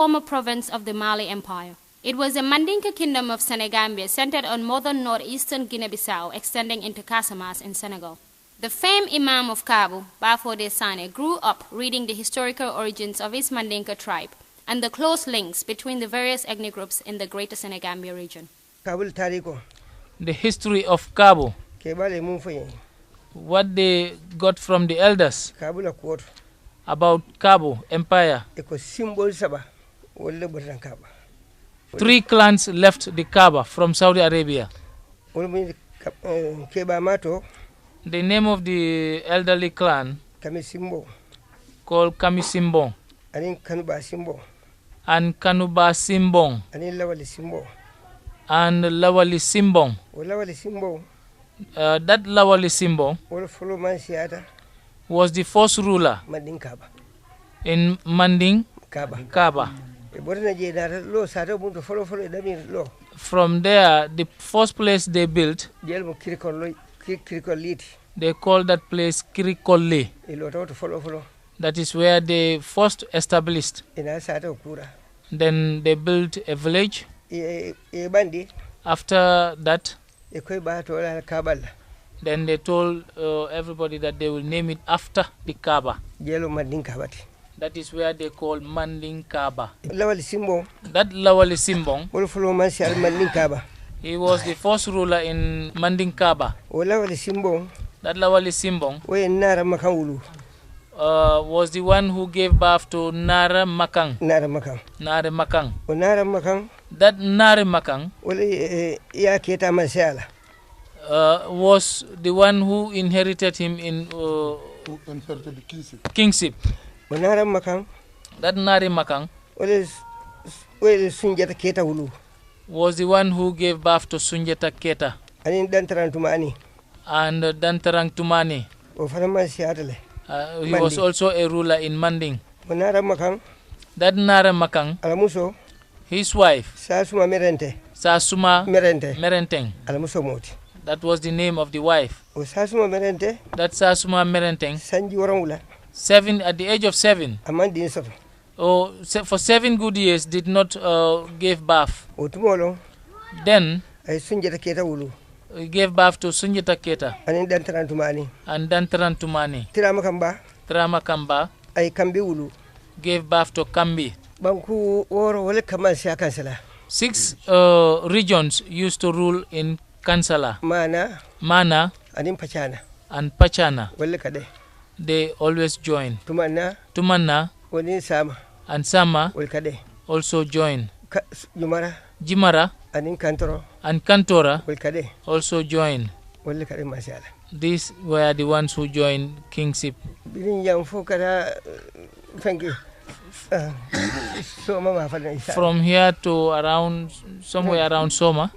former province of the Mali Empire. It was a Mandinka kingdom of Senegambia centered on modern northeastern Guinea-Bissau, extending into Casamance in Senegal. The famed Imam of Kaabu, Bafode Sane, grew up reading the historical origins of his Mandinka tribe and the close links between the various ethnic groups in the greater Senegambia region. The history of Kaabu, what they got from the elders about Kaabu Empire. 3 clans left the Kaaba from Saudi Arabia. The name of the elderly clan called Kamisimbong and Kanuba Simbong and Lawali Simbong. That Lawali Simbong was the first ruler in Mandinka. From there, the first place they built, they called that place Kirikole. That is where they first established. Then they built a village. After that, then they told everybody that they will name it after the Kaaba. That is where they call Mandinka. That Lawali Simbong, he was the first ruler in Mandinka. That Lawali Simbong was the one who gave birth to Nara Makang. That Nara Makang was the one who inherited him in kingship. That Nari Makang was the one who gave birth to Sunjata Keta and Dantarang Tumani. He was also a ruler in Manding. That Nara Makang, his wife, Sasuma Merenteng. That was the name of the wife. That Sasuma Merenteng, at the age of 7, for 7 good years, did not give birth. Then he gave birth to Sunjata Keta and Dantaran Tumani. Tramakamba gave birth to Kambi. 6 regions used to rule in Kansala. Mana and Pachana. They always join. Tumana and Sama also join. Jimara and Kantora also join. These were the ones who joined kingship. From here to around somewhere around Soma.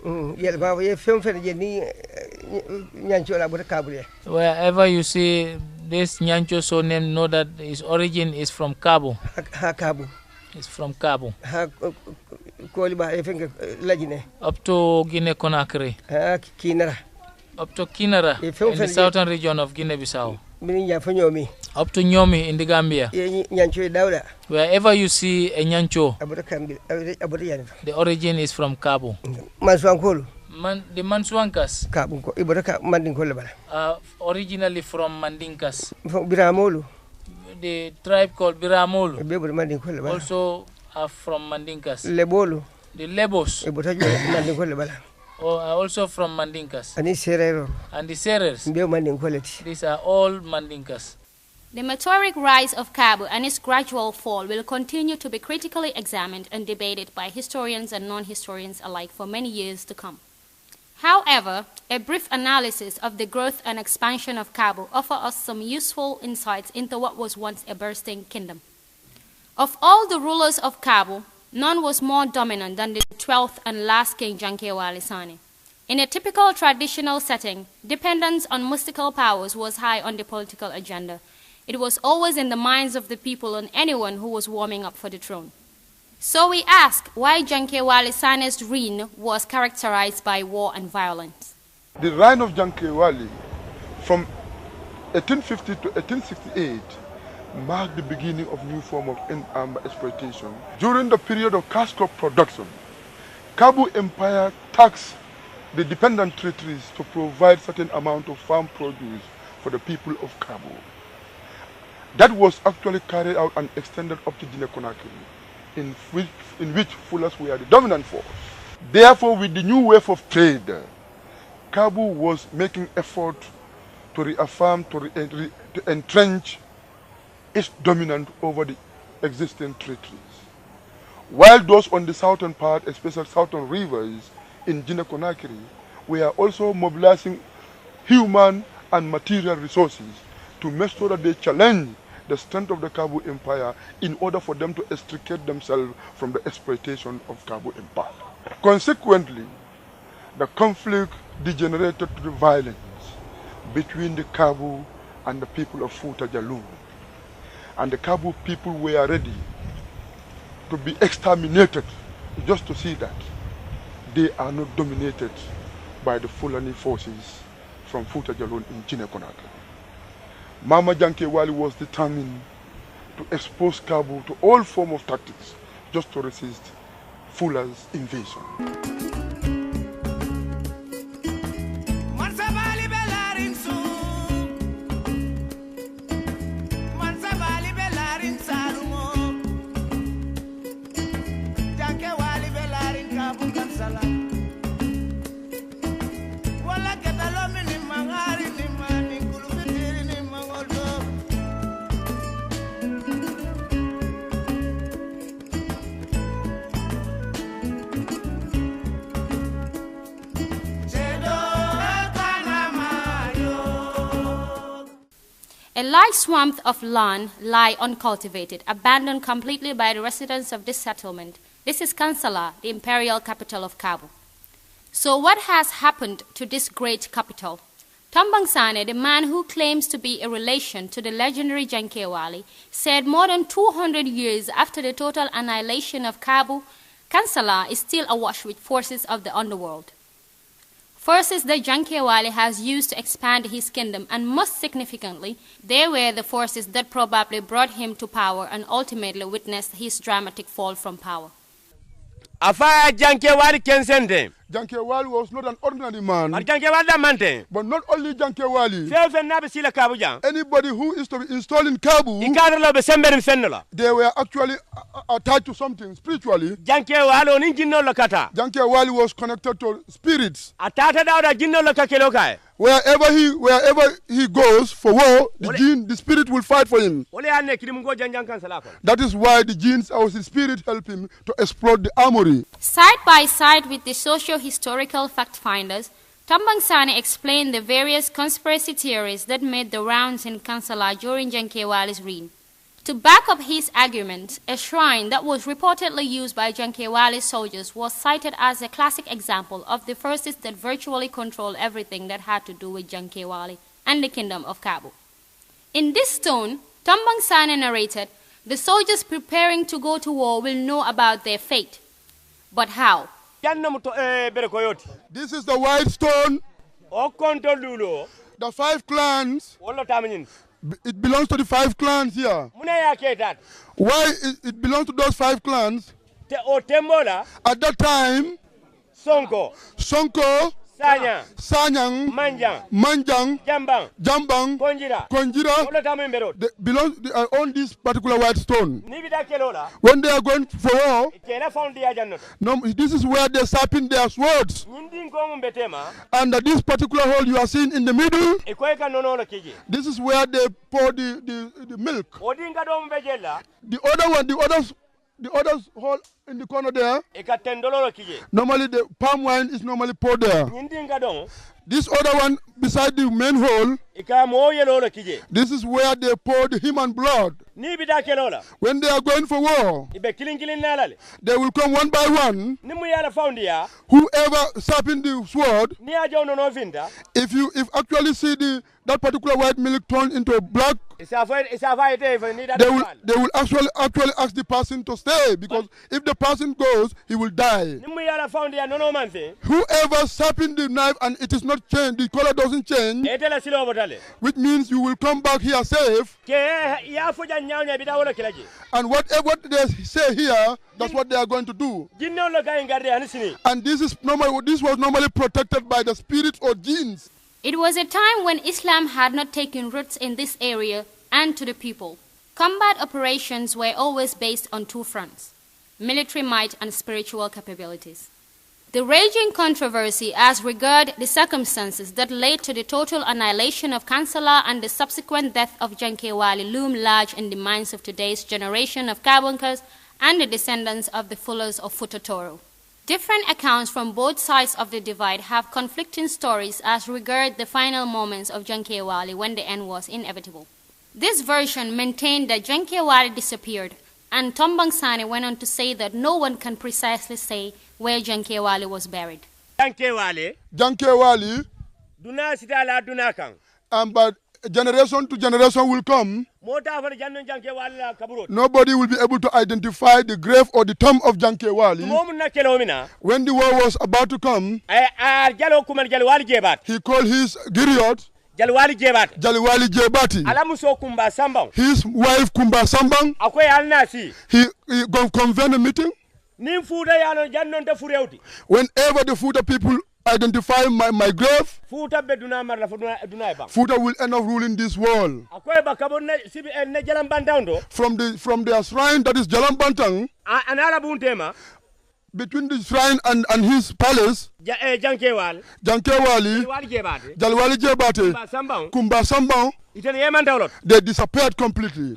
Wherever you see this Nyancho so named, know that his origin is from Kaabu. It's from Kaabu. Up to Guinea Conakry. Up to Kinara in the southern region of Guinea-Bissau. Up to Nyomi in the Gambia. Wherever you see a Nyancho, the origin is from Kaabu. The Manswankas are originally from Mandinkas. The tribe called Biramolu also are from Mandinkas. The Lebos are also from Mandinkas. And the Serers, these are all Mandinkas. The meteoric rise of Kaabu and its gradual fall will continue to be critically examined and debated by historians and non-historians alike for many years to come. However, a brief analysis of the growth and expansion of Kaabu offers us some useful insights into what was once a bursting kingdom. Of all the rulers of Kaabu, none was more dominant than the 12th and last king Jankewali Sane. In a typical traditional setting, dependence on mystical powers was high on the political agenda. It was always in the minds of the people and anyone who was warming up for the throne. So we ask why Jankewali Sane's reign was characterized by war and violence. The reign of Jankewali from 1850 to 1868 marked the beginning of new form of exploitation. During the period of cash crop production, Kaabu Empire taxed the dependent territories to provide certain amount of farm produce for the people of Kaabu. That was actually carried out and extended up to Guinea-Conakry, in which Fullers were the dominant force. Therefore, with the new wave of trade, Kaabu was making effort to reaffirm, to entrench its dominance over the existing territories. While those on the southern part, especially southern rivers in Guinea-Conakry, were also mobilizing human and material resources to make sure that they challenge the strength of the Kaabu Empire in order for them to extricate themselves from the exploitation of Kaabu Empire. Consequently, the conflict degenerated to the violence between the Kaabu and the people of Fouta Djallon. And the Kaabu people were ready to be exterminated just to see that they are not dominated by the Fulani forces from Fouta Djallon in Guinea-Conakry. Mama Janke Wali was determined to expose Kaabu to all forms of tactics just to resist Fuller's invasion. A large swath of land lie uncultivated, abandoned completely by the residents of this settlement. This is Kansala, the imperial capital of Kaabu. So what has happened to this great capital? Tombong Sane, the man who claims to be a relation to the legendary Jankewali, said more than 200 years after the total annihilation of Kaabu, Kansala is still awash with forces of the underworld. Forces that Jankewali has used to expand his kingdom, and most significantly, they were the forces that probably brought him to power and ultimately witnessed his dramatic fall from power. Afaya Jankewali kensende. Jankewali was not an ordinary man. But not only Jankewali. Anybody who is to be installed in Kaabu, they were actually attached to something spiritually. Jankewali was connected to spirits. Wherever he goes for war, the spirit will fight for him. That is why the genes or the spirit help him to explode the armory. Side by side with the socio-historical fact-finders, Tombong Sane explained the various conspiracy theories that made the rounds in Kansala during Jankewali's reign. To back up his argument, a shrine that was reportedly used by Jankewali's soldiers was cited as a classic example of the forces that virtually controlled everything that had to do with Jankewali and the kingdom of Kaabu. In this stone, Tombong Sane narrated, the soldiers preparing to go to war will know about their fate. But how? This is the white stone. The 5 clans. It belongs to the 5 clans here. Why it belongs to those 5 clans? At that time, Sonko, Sanyang, Manjang, Jambang, Konjira, they own this particular white stone. When they are going for war, this is where they sharpen their swords. And this particular hole you are seeing in the middle, this is where they pour the milk. The others hole in the corner there, normally the palm wine is normally poured there. This other one beside the main hole, this is where they pour the human blood. When they are going for war, they will come one by one. Whoever sharpened the sword, if actually see that particular white milk turned into black, they will actually ask the person to stay, because if the person goes, he will die. Whoever sharpened the knife and it is not not change, the color doesn't change, which means you will come back here safe. And whatever they say here, that's what they are going to do. And this was normally protected by the spirits or jinns. It was a time when Islam had not taken roots in this area and to the people. Combat operations were always based on two fronts: military might and spiritual capabilities. The raging controversy as regard the circumstances that led to the total annihilation of Kansala and the subsequent death of Jankewali loom large in the minds of today's generation of Kabunkas and the descendants of the Fullers of Futotoro. Different accounts from both sides of the divide have conflicting stories as regard the final moments of Jankewali when the end was inevitable. This version maintained that Jankewali disappeared, and Tombang Sane went on to say that no one can precisely say where Jankewali was buried. Jankewali. But generation to generation will come. Nobody will be able to identify the grave or the tomb of Jankewali. When the war was about to come, he called his Giriot Jaliwali Jebati. His wife Kumba Sambang. He convened a meeting. Whenever the Futa people identify my grave, Futa will end up ruling this world. From their shrine, that is Jalambantang, between the shrine and his palace, Jankewali, Jalwali Jebate, Kumba Sambang, they disappeared completely.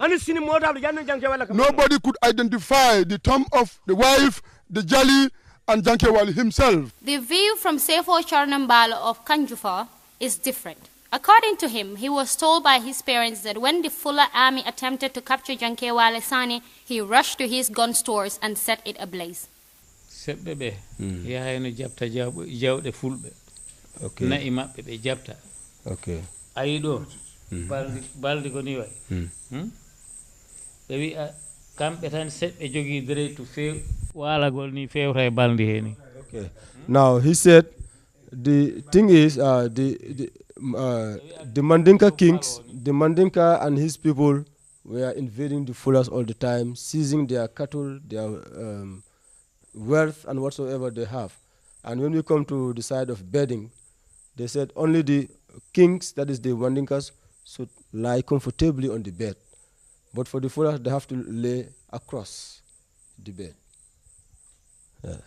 Nobody could identify the tomb of the wife, the Jali, and Jankewali himself. The view from Sefo Charnambalo of Kanjufa is different. According to him, he was told by his parents that when the Fuller army attempted to capture Jankewali Sane, he rushed to his gun stores and set it ablaze. Okay. Okay. Aido baldi ko ni way dewi kambe tan sebbe jogi dere to few wala gol ni fewta e baldi heni. Okay. Now he said the thing is the Mandinka kings, the Mandinka and his people were invading the Fullers all the time, seizing their cattle, their wealth and whatsoever they have. And when we come to the side of bedding, they said only the kings, that is the Mandinkas, should lie comfortably on the bed. But for the Fullers, they have to lay across the bed. Yeah.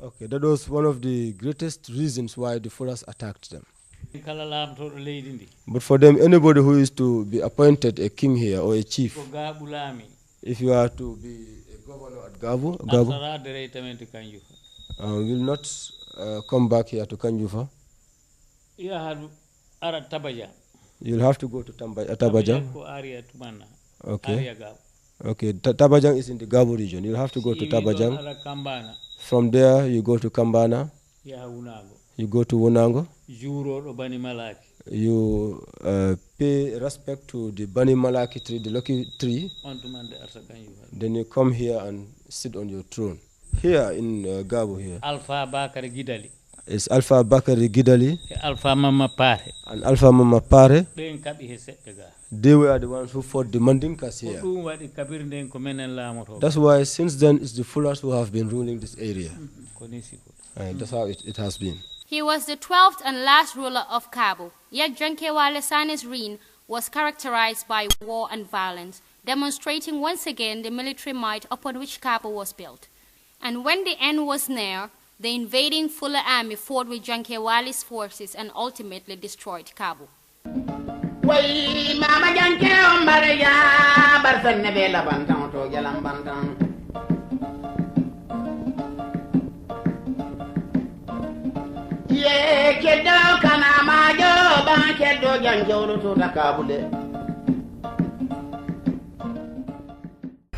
Okay, that was one of the greatest reasons why the Fullers attacked them. But for them, anybody who is to be appointed a king here or a chief, if you are to be a governor at Kaabu, will not come back here to Kanjufa. You'll have to go to Tabajang. Okay. Okay, Tabajang is in the Kaabu region. You'll have to go to Tabajang. From there, you go to Kambana. You go to Wonango. You pay respect to the Bani Malaki tree, the lucky tree. Then you come here and sit on your throne. Here in Kaabu here. Alpha Bakari Gidali. It's Alpha Bakari Gidali. Alpha Mama Pare. And Alpha Mama Pare. They were the ones who fought the Mandinkas here. That's why since then it's the Fullers who have been ruling this area. That's how it has been. He was the 12th and last ruler of Kaabu, yet Jankewali Sane's reign was characterized by war and violence, demonstrating once again the military might upon which Kaabu was built. And when the end was near, the invading Fuller army fought with Jankewali's forces and ultimately destroyed Kaabu.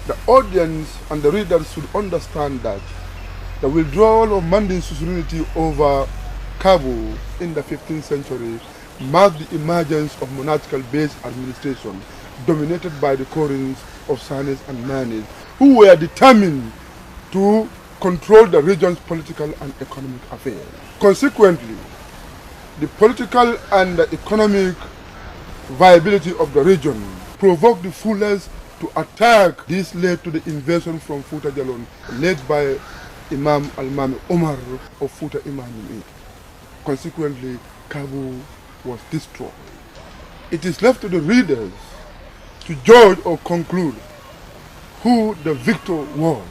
The audience and the readers should understand that the withdrawal of Mandin's sovereignty over Kaabu in the 15th century marked the emergence of monarchical-based administration dominated by the Korins of Sanes and Manes, who were determined to controlled the region's political and economic affairs. Consequently, the political and economic viability of the region provoked the Fullers to attack. This led to the invasion from Futa Jalon, led by Imam Al-Mami Omar of Futa Imam. Consequently, Kaabu was destroyed. It is left to the readers to judge or conclude who the victor was.